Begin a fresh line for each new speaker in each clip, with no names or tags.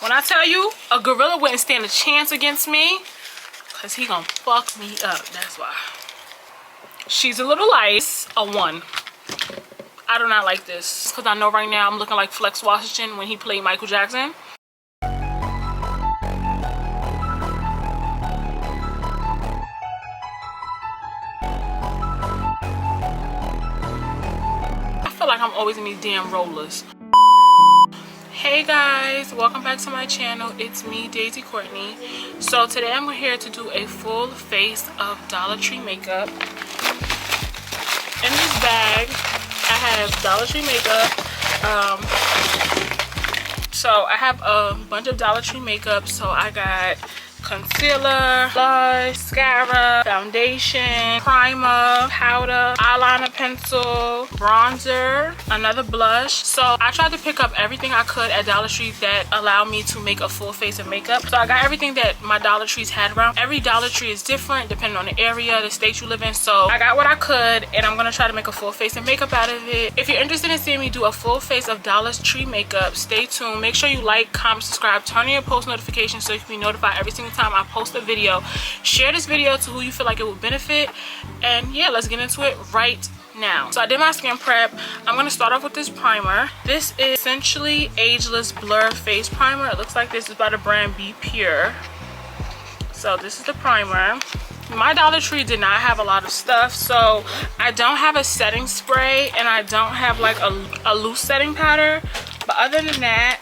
When I tell you, a gorilla wouldn't stand a chance against me, because he gonna fuck me up. That's why. She's a little light. A 1. I do not like this. Because I know right now I'm looking like Flex Washington when he played Michael Jackson. I feel like I'm always in these damn rollers. Hey guys, welcome back to my channel. It's me, Daisy Courtney. So today I'm here to do a full face of Dollar Tree makeup. In this bag I have Dollar Tree makeup. So I have a bunch of Dollar Tree makeup. So I got concealer, blush, mascara, foundation, primer, powder, eyeliner pencil, bronzer, another blush. So I tried to pick up everything I could at Dollar Tree that allowed me to make a full face of makeup. So I got everything that my Dollar Trees had around. Every Dollar Tree is different depending on the area, the state you live in. So I got what I could, and I'm gonna try to make a full face of makeup out of it. If you're interested in seeing me do a full face of Dollar Tree makeup, stay tuned. Make sure you like, comment, subscribe, turn on your post notifications so you can be notified every single time I post a video. Share this video to who you feel like it would benefit, and yeah, let's get into it right now. So I did my skin prep. I'm going to start off with this primer. This is essentially Ageless Blur Face Primer. It looks like this is by the brand Be Pure. So this is the primer. My Dollar Tree did not have a lot of stuff, so I don't have a setting spray and I don't have like a loose setting powder, but other than that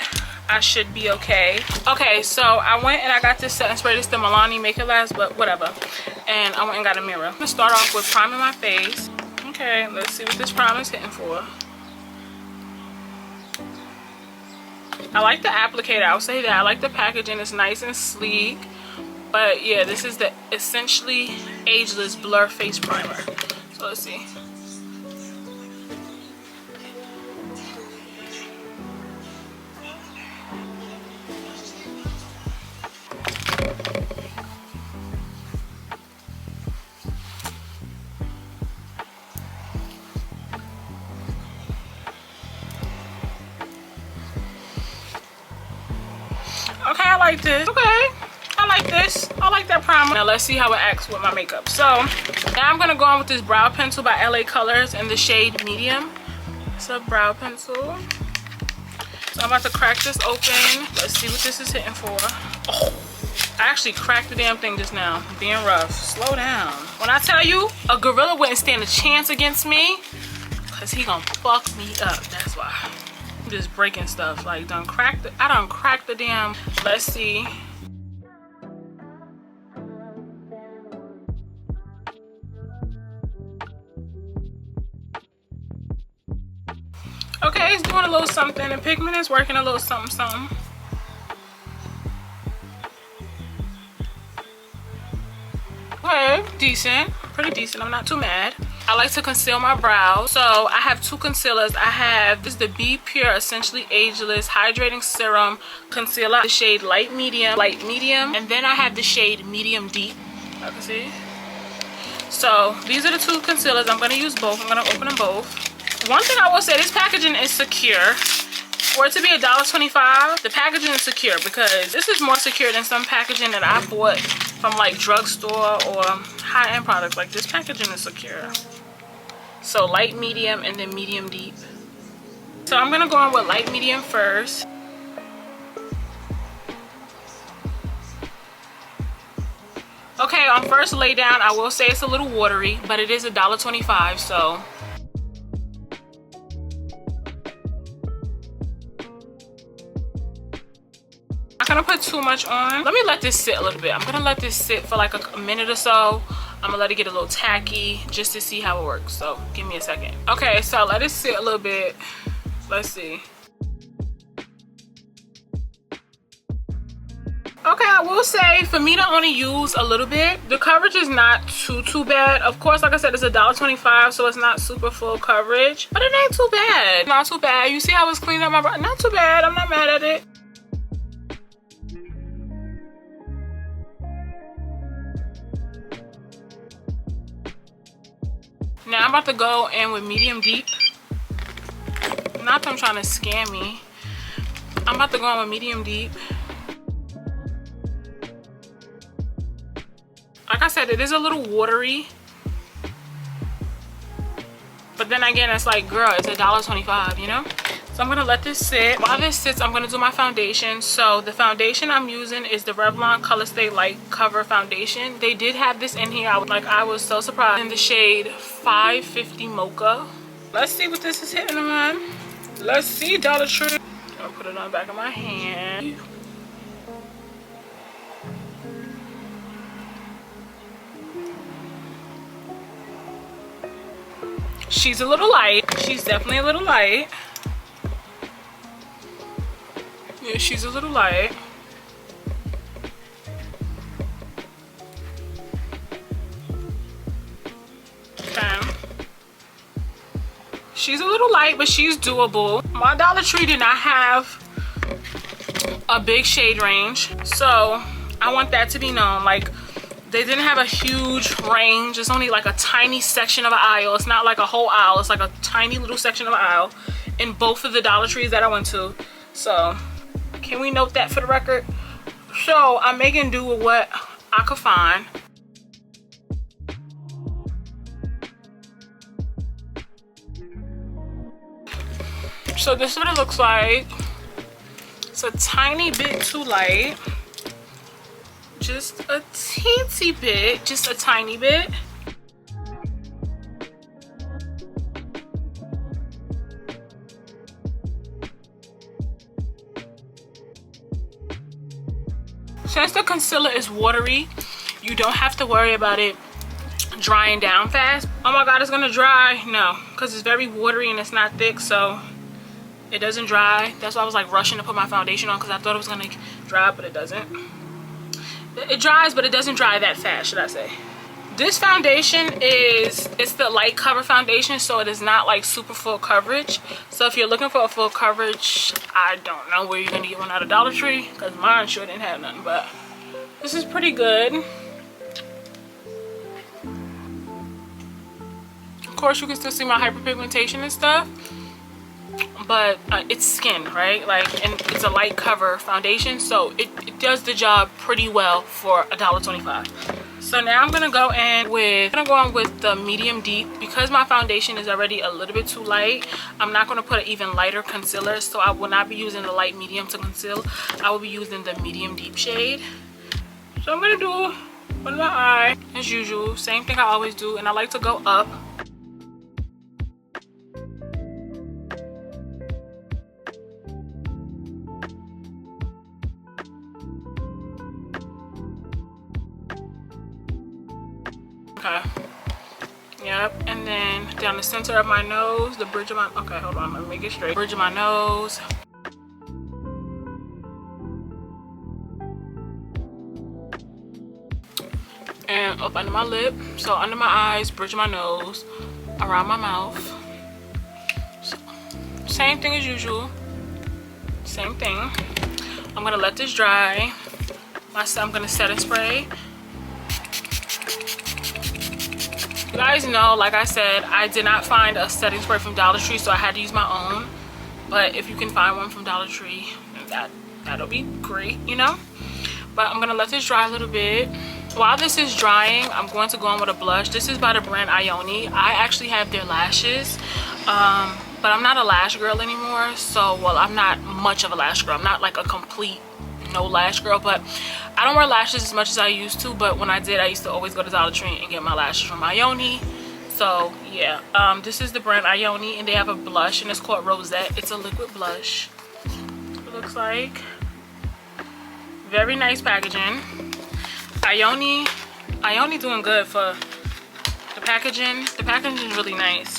I should be okay. Okay, so I went and I got this setting spray. This is the Milani Make It Last, but whatever. And I went and got a mirror. I'm gonna start off with priming my face. Okay, let's see what this primer is hitting for. I like the applicator. I'll say that. I like the packaging. It's nice and sleek. But yeah, this is the essentially Ageless Blur Face Primer. So let's see. Okay, I like this. Okay, I like this. I like that primer. Now let's see how it acts with my makeup. So now I'm gonna go on with this brow pencil by LA Colors in the shade Medium. It's a brow pencil. So I'm about to crack this open. Let's see what this is hitting for. Oh, I actually cracked the damn thing just now. Being rough. Slow down. When I tell you, a gorilla wouldn't stand a chance against me, because he gonna fuck me up. That's why. I'm just breaking stuff. Like, I done cracked the damn. Let's see. Okay, it's doing a little something. The pigment is working a little something, something. Okay, decent. Pretty decent. I'm not too mad. I like to conceal my brows. So I have two concealers. I have this is the Be Pure Essentially Ageless Hydrating Serum Concealer. The shade Light Medium. And then I have the shade Medium Deep. I can see. So these are the two concealers. I'm going to use both. I'm going to open them both. One thing I will say, this packaging is secure. For it to be $1.25, the packaging is secure, because this is more secure than some packaging that I bought from like drugstore or high-end products. Like, this packaging is secure. So light, medium, and then medium deep. So I'm gonna go on with light medium first. Okay, on first lay down, I will say it's a little watery, but it is $1.25, so. I'm not gonna put too much on. Let me let this sit a little bit. I'm gonna let this sit for like a minute or so. I'm gonna let it get a little tacky just to see how it works. So give me a second. Okay, so let it sit a little bit. Let's see. Okay, I will say, for me to only use a little bit, the coverage is not too bad. Of course, like I said, it's $1.25, so it's not super full coverage, but it ain't too bad. Not too bad. You see how it's cleaned up my brow? Not too bad. I'm not mad at it. Now I'm about to go in with medium deep. Not that I'm trying to scam me. I'm about to go in with medium deep. Like I said, it is a little watery. But then again, it's like, girl, it's $1.25, you know? So I'm gonna let this sit. While this sits, I'm gonna do my foundation. So the foundation I'm using is the Revlon Color Stay Light Cover Foundation. They did have this in here. I was so surprised. In the shade 550 Mocha. Let's see what this is hitting on. Let's see, Dollar Tree. I'll put it on the back of my hand. She's a little light. She's definitely a little light. Yeah, she's a little light. Okay. She's a little light, but she's doable. My Dollar Tree did not have a big shade range, so I want that to be known. Like, they didn't have a huge range. It's only like a tiny section of an aisle. It's not like a whole aisle. It's like a tiny little section of an aisle in both of the Dollar Trees that I went to. So can we note that for the record? So I'm making do with what I could find. So this is what it looks like. It's a tiny bit too light. Just a teensy bit, just a tiny bit. Since the concealer is watery, you don't have to worry about it drying down fast. Oh my god, it's gonna dry. No, because it's very watery and it's not thick, so it doesn't dry. That's why I was like rushing to put my foundation on, because I thought it was gonna dry, but it doesn't. It dries, but it doesn't dry that fast, should I say. This foundation it's the light cover foundation, so it is not like super full coverage. So if you're looking for a full coverage, I don't know where you're gonna get one out of Dollar Tree, because mine sure didn't have nothing, but this is pretty good. Of course, you can still see my hyperpigmentation and stuff, but it's skin, right? Like, and it's a light cover foundation, so it does the job pretty well for $1.25. So now I'm gonna go in with the medium deep. Because my foundation is already a little bit too light, I'm not gonna put an even lighter concealer, so I will not be using the light medium to conceal. I will be using the medium deep shade. So I'm gonna do under my eye as usual, same thing I always do, and I like to go up. Okay. Yep. And then down the center of my nose, the bridge of my, okay, hold on, let me make it straight. Bridge of my nose. And up under my lip. So under my eyes, bridge of my nose, around my mouth. So, same thing as usual. Same thing. I'm gonna let this dry. I'm gonna set and spray. You guys know, like I said, I did not find a setting spray from Dollar Tree, so I had to use my own. But if you can find one from Dollar Tree, that'll be great, you know. But I'm gonna let this dry a little bit. While this is drying, I'm going to go in with a blush. This is by the brand Ioni. I actually have their lashes, but I'm not a lash girl anymore. So, well, I'm not much of a lash girl. I'm not like a complete no lash girl, but I don't wear lashes as much as I used to. But when I did, I used to always go to Dollar Tree and get my lashes from Ioni. So yeah, this is the brand Ioni, and they have a blush, and it's called Rosette. It's a liquid blush. It looks like very nice packaging. Ioni doing good for the packaging. The packaging is really nice,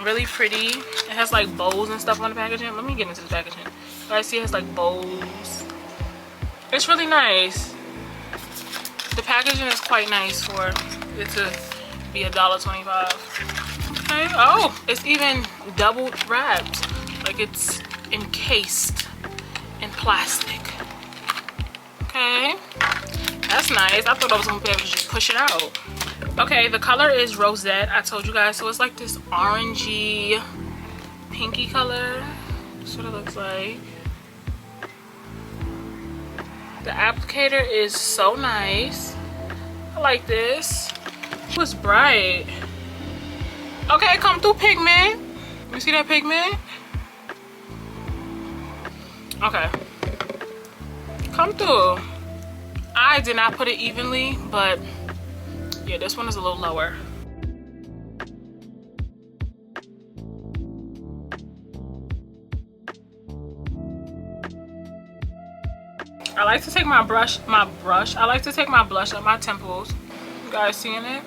really pretty. It has like bows and stuff on the packaging. Let me get into the packaging. You guys see it has like bows. It's really nice. The packaging is quite nice for it to be $1.25. Okay. Oh, it's even double wrapped. Like it's encased in plastic. Okay. That's nice. I thought I was gonna be able to just push it out. Okay, the color is Rosette. I told you guys. So it's like this orangey, pinky color. That's what it looks like. The applicator is so nice. I like this. It was bright. Okay, come through, pigment. You see that pigment? Okay. Come through. I did not put it evenly, but yeah, this one is a little lower. I like to take my brush. I like to take my blush at my temples. You guys seeing it?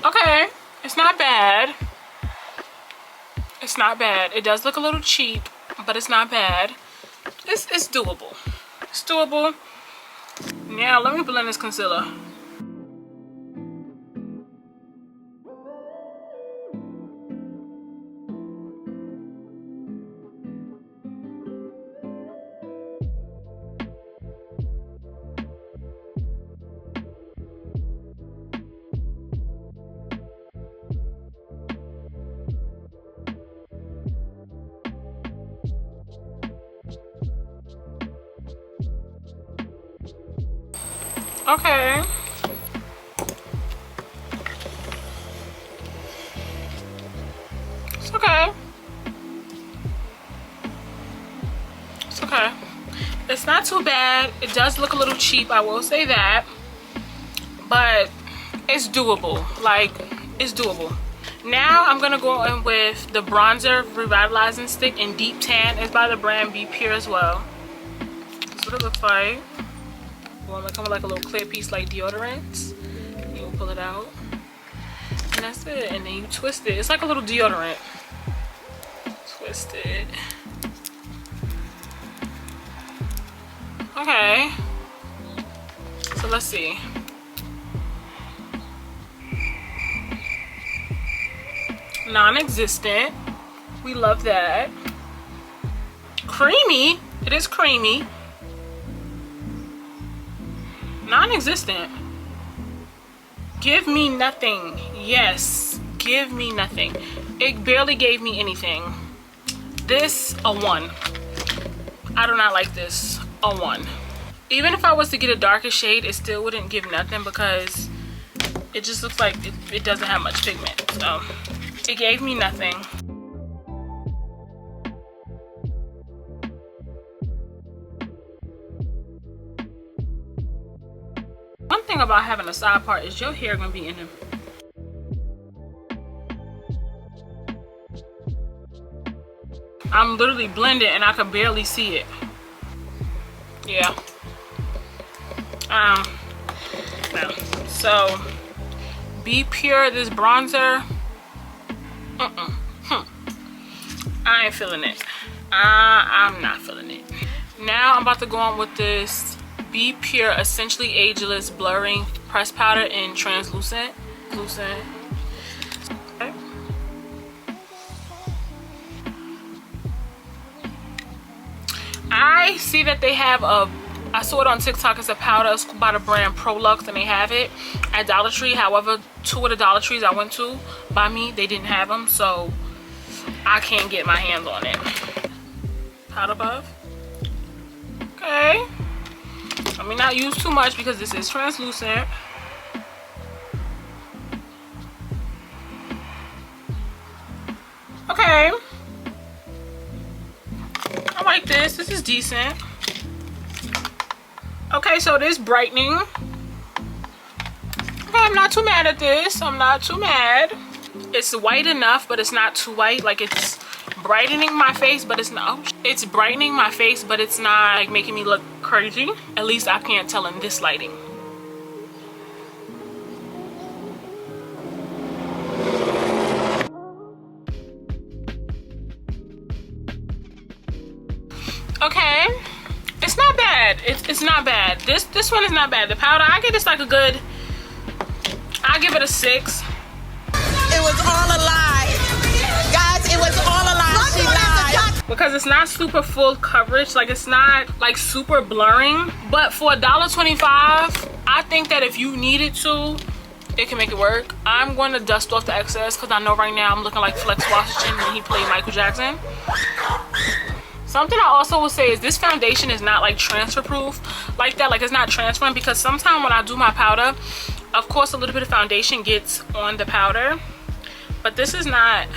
Okay, it's not bad. It's not bad. It does look a little cheap, but it's not bad. It's doable. It's doable. Now let me blend this concealer. Okay. It's okay. It's okay. It's not too bad. It does look a little cheap, I will say that. But it's doable. Like, it's doable. Now I'm gonna go in with the bronzer revitalizing stick in deep tan. It's by the brand Be Pure as well. That's what it looks like. Well, it come with like a little clear piece like deodorant. You pull it out, and that's it. And then you twist it. It's like a little deodorant. Twist it. Okay. So let's see. Non-existent. We love that. Creamy. It is creamy. Non-existent. Give me nothing. Yes, give me nothing. It barely gave me anything. This, a 1. I do not like this. A 1. Even if I was to get a darker shade, it still wouldn't give nothing because it just looks like it doesn't have much pigment. So it gave me nothing. One thing about having a side part is your hair gonna be in them. I'm literally blending and I can barely see it. Yeah. No. So Be Pure, this bronzer. I ain't feeling it. I'm not feeling it. Now I'm about to go on with this Be Pure Essentially Ageless Blurring Press Powder in Translucent. Okay. I see that they have I saw it on TikTok. It's a powder. It's by the brand Prolux, and they have it at Dollar Tree. However, 2 of the Dollar Trees I went to by me, they didn't have them, so I can't get my hands on it. Powder puff. Okay. Let me not use too much because this is translucent. Okay. I like this. This is decent. Okay, so this brightening. Okay, I'm not too mad at this. I'm not too mad. It's white enough, but it's not too white. Like, it's brightening my face, but it's not. It's brightening my face, but it's not like making me look crazy. At least I can't tell in this lighting. Okay, it's not bad. It's not bad. This one is not bad. The powder, I give this like a good, I give it a 6.
It was all a lie. Guys, it was all a lie. She lied.
Because it's not super full coverage. Like, it's not like super blurring. But for $1.25, I think that if you needed to it can make it work. I'm going to dust off the excess because I know right now I'm looking like Flex Washington when he played Michael Jackson. Something I also will say is this foundation is not like transfer proof like that. Like it's not transferring, because sometimes when I do my powder, of course a little bit of foundation gets on the powder, but this is not.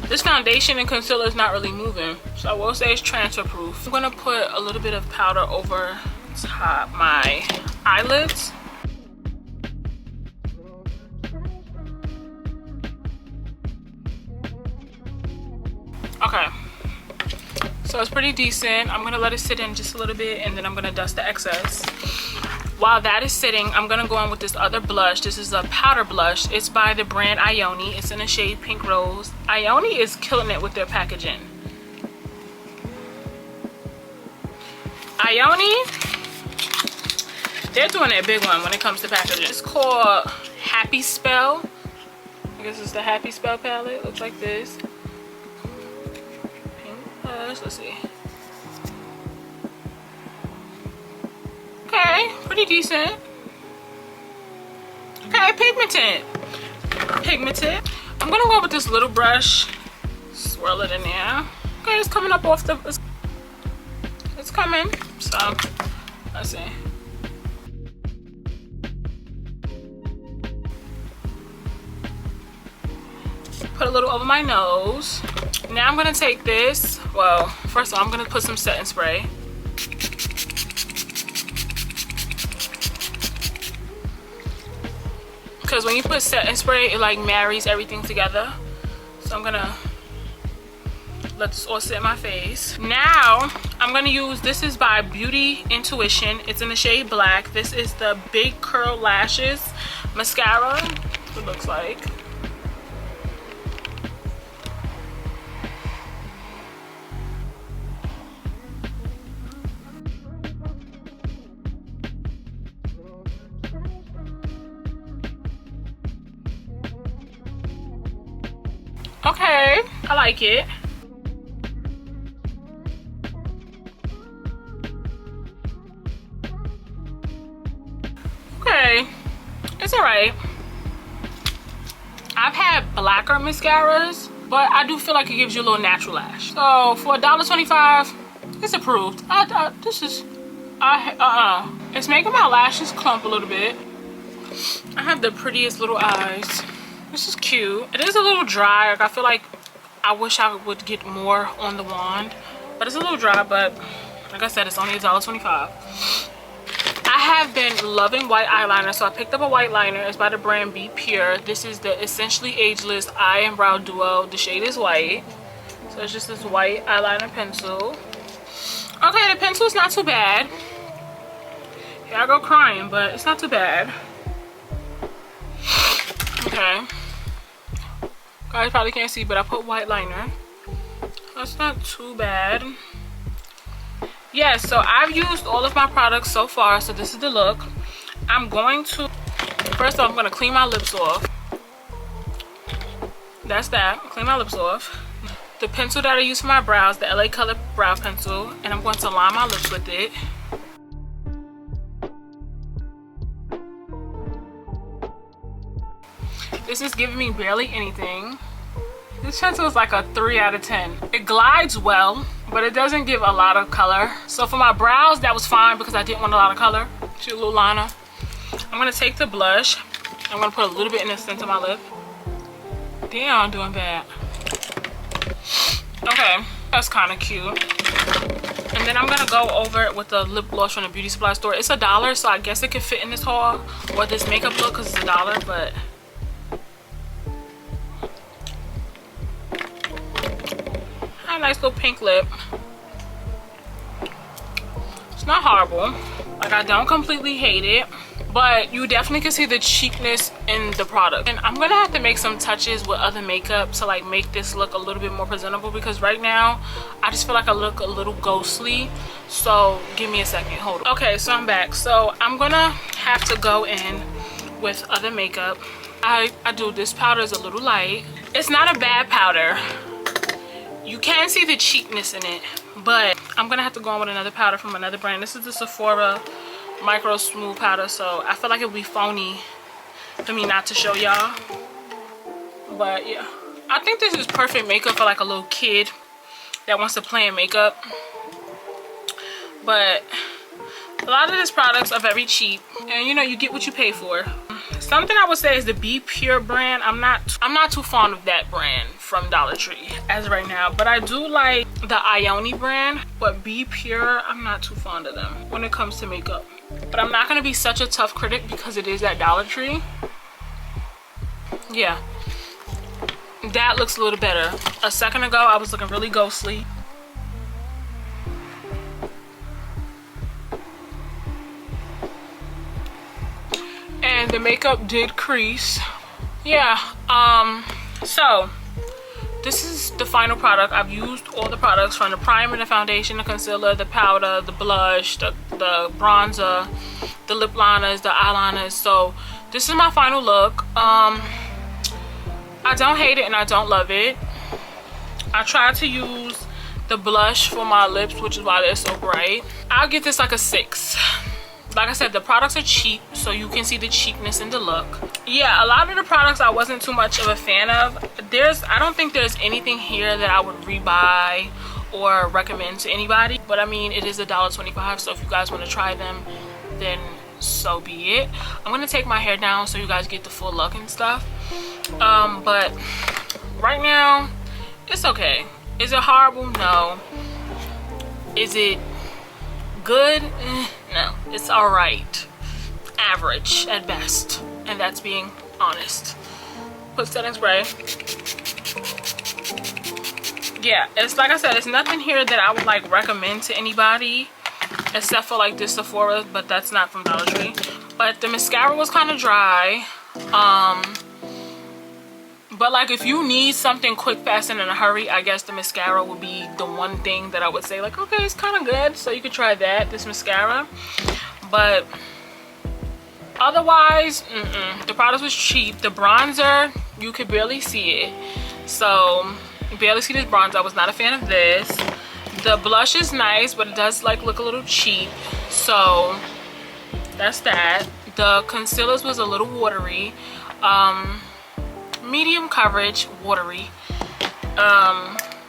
This foundation and concealer is not really moving, so I will say it's transfer proof. I'm gonna put a little bit of powder over top my eyelids. Okay, so it's pretty decent. I'm gonna let it sit in just a little bit, and then I'm gonna dust the excess. While that is sitting, I'm gonna go on with this other blush. This is a powder blush. It's by the brand Ioni. It's in the shade Pink Rose. Ioni is killing it with their packaging. Ioni, they're doing a big one when it comes to packaging. It's called Happy Spell. I guess it's the Happy Spell palette. Looks like this. Pink blush, let's see. Okay, pretty decent. Okay, pigmented. I'm gonna go with this little brush, swirl it in there. Okay, it's coming up off the, it's coming. So, let's see. Put a little over my nose. Now I'm gonna take this. Well, first of all, I'm gonna put some setting spray. Because when you put setting spray, it like marries everything together. So I'm gonna let this all sit in my face. Now I'm gonna use, this is by Beauty Intuition. It's in the shade Black. This is the Big Curl Lashes mascara. That's what it looks like. Okay, I like it. Okay, it's alright. I've had blacker mascaras, but I do feel like it gives you a little natural lash. So for $1.25, it's approved. It's making my lashes clump a little bit. I have the prettiest little eyes. This is cute. It is a little dry. Like I feel like I wish I would get more on the wand, but it's a little dry. But like I said, it's only $1.25. I have been loving white eyeliner, so I picked up a white liner. It's by the brand Be Pure. This is the Essentially Ageless Eye and Brow Duo. The shade is white. So it's just this white eyeliner pencil. Okay, the pencil is not too bad. Here I go crying, but it's not too bad. Okay. Guys probably can't see, but I put white liner. That's not too bad. Yeah, so I've used all of my products so far, so this is the look. I'm going to, first off, I'm going to clean my lips off. That's that. Clean my lips off. The pencil that I use for my brows, the LA Color Brow Pencil, and I'm going to line my lips with it. This is giving me barely anything. This pencil is like a 3 out of 10. It glides well, but it doesn't give a lot of color. So for my brows, that was fine because I didn't want a lot of color. See a little liner. I'm gonna take the blush. I'm gonna put a little bit in the center of my lip. Damn, I'm doing bad. Okay, that's kind of cute. And then I'm gonna go over it with the lip gloss from the beauty supply store. It's $1, so I guess it could fit in this haul or this makeup look because it's $1, but a nice little pink lip. It's not horrible. Like, I don't completely hate it, but you definitely can see the cheapness in the product. And I'm gonna have to make some touches with other makeup to like make this look a little bit more presentable, because right now I just feel like I look a little ghostly. So give me a second, hold on. Okay, so I'm back. So I'm gonna have to go in with other makeup. I do, this powder is a little light. It's not a bad powder. You can see the cheapness in it, but I'm gonna have to go on with another powder from another brand. This is the Sephora Micro Smooth Powder, so I feel like it would be phony for me not to show y'all. But yeah, I think this is perfect makeup for like a little kid that wants to play in makeup. But a lot of these products are very cheap, and you know, you get what you pay for. Something I would say is the Be Pure brand. I'm not too fond of that brand from Dollar Tree as right now, but I do like the Ioni brand. But Be Pure, I'm not too fond of them when it comes to makeup. But I'm not gonna be such a tough critic because it is at Dollar Tree. Yeah, that looks a little better. A second ago, I was looking really ghostly. And the makeup did crease. Yeah, so this is the final product. I've used all the products from the primer, the foundation, the concealer, the powder, the blush, the bronzer, the lip liners, the eyeliners. So this is my final look. I don't hate it and I don't love it. I tried to use the blush for my lips, which is why they're so bright. I'll give this like a 6. Like I said, the products are cheap, so you can see the cheapness in the look. Yeah, a lot of the products I wasn't too much of a fan of. I don't think there's anything here that I would rebuy or recommend to anybody. But I mean, it is $1.25, so if you guys want to try them, then so be it. I'm gonna take my hair down so you guys get the full look and stuff. But right now, it's okay. Is it horrible? No. Is it good? No, it's all right. Average at best, and that's being honest. Put setting spray. Yeah, it's like I said, it's nothing here that I would like recommend to anybody except for like this Sephora, but that's not from Dollar Tree. But the mascara was kind of dry. But like if you need something quick, fast, and in a hurry, I guess the mascara would be the one thing that I would say like, okay, it's kind of good, so you could try that, this mascara. But otherwise, the product was cheap. The bronzer, you could barely see it, so you barely see this bronzer. I was not a fan of this. The blush is nice, but it does like look a little cheap, so that's that. The concealers was a little watery. Medium coverage, watery.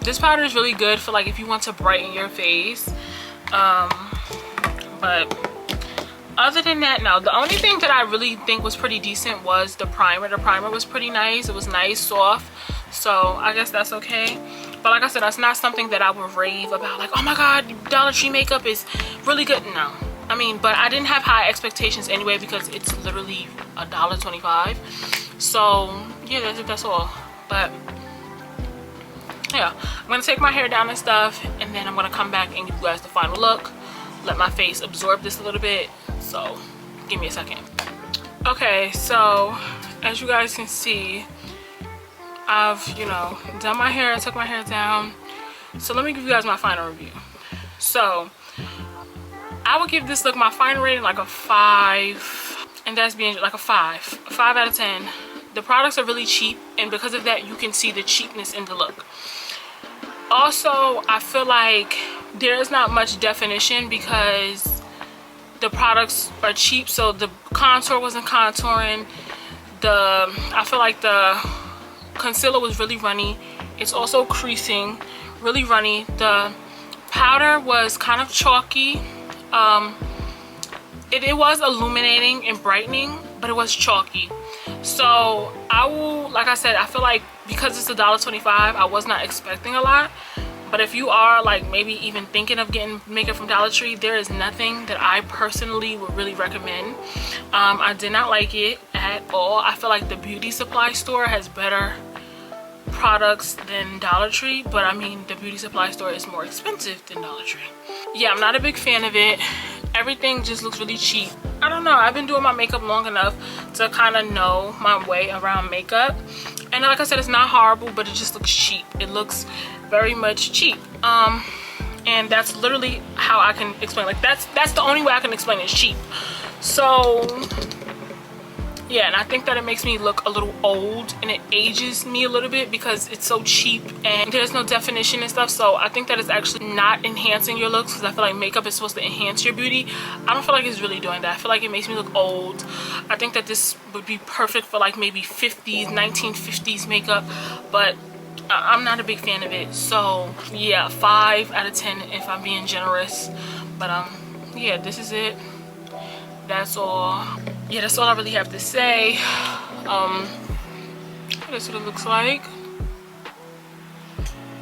This powder is really good for like if you want to brighten your face. But other than that, no. The only thing that I really think was pretty decent was the primer. The primer was pretty nice. It was nice, soft, so I guess that's okay. But like I said, that's not something that I would rave about, like, oh my god, Dollar Tree makeup is really good. No, I mean, but I didn't have high expectations anyway because it's literally $1.25. So yeah, that's all. But yeah, I'm gonna take my hair down and stuff, and then I'm gonna come back and give you guys the final look, let my face absorb this a little bit. So give me a second. Okay, so as you guys can see, I've, you know, done my hair, I took my hair down. So let me give you guys my final review. So I would give this look my final rating like a 5, and that's being like a 5 out of 10. The products are really cheap, and because of that, you can see the cheapness in the look. Also, I feel like there's not much definition because the products are cheap, so the contour wasn't contouring. I feel like the concealer was really runny. It's also creasing, really runny. The powder was kind of chalky. It was illuminating and brightening, but it was chalky. So I will, like I said, I feel like because it's $1.25, I was not expecting a lot. But if you are like maybe even thinking of getting makeup from Dollar Tree, there is nothing that I personally would really recommend. I did not like it at all. I feel like the beauty supply store has better products than Dollar Tree, but I mean, the beauty supply store is more expensive than Dollar Tree. Yeah, I'm not a big fan of it. Everything just looks really cheap. I don't know, I've been doing my makeup long enough to kind of know my way around makeup, and like I said, it's not horrible, but it just looks cheap. It looks very much cheap, and that's literally how I can explain. Like that's the only way I can explain it, cheap. So yeah, and I think that it makes me look a little old, and it ages me a little bit because it's so cheap and there's no definition and stuff. So I think that it's actually not enhancing your looks, because I feel like makeup is supposed to enhance your beauty. I don't feel like it's really doing that. I feel like it makes me look old. I think that this would be perfect for like maybe 50s, 1950s makeup, but I'm not a big fan of it. So yeah, 5 out of 10 if I'm being generous. But yeah, this is it. That's all. Yeah, that's all I really have to say. That's what it looks like.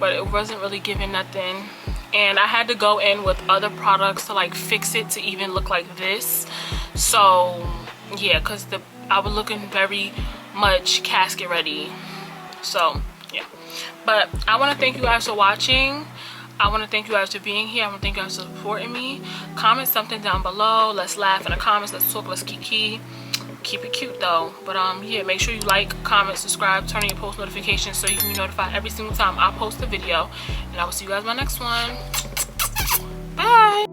But it wasn't really giving nothing. And I had to go in with other products to like fix it to even look like this. So yeah, because I was looking very much casket ready. So yeah, but I want to thank you guys for watching. I want to thank you guys for being here. I want to thank you guys for supporting me. Comment something down below. Let's laugh in the comments. Let's talk. Let's kiki. Keep it cute though. But yeah, make sure you like, comment, subscribe, turn on your post notifications so you can be notified every single time I post a video. And I will see you guys in my next one. Bye.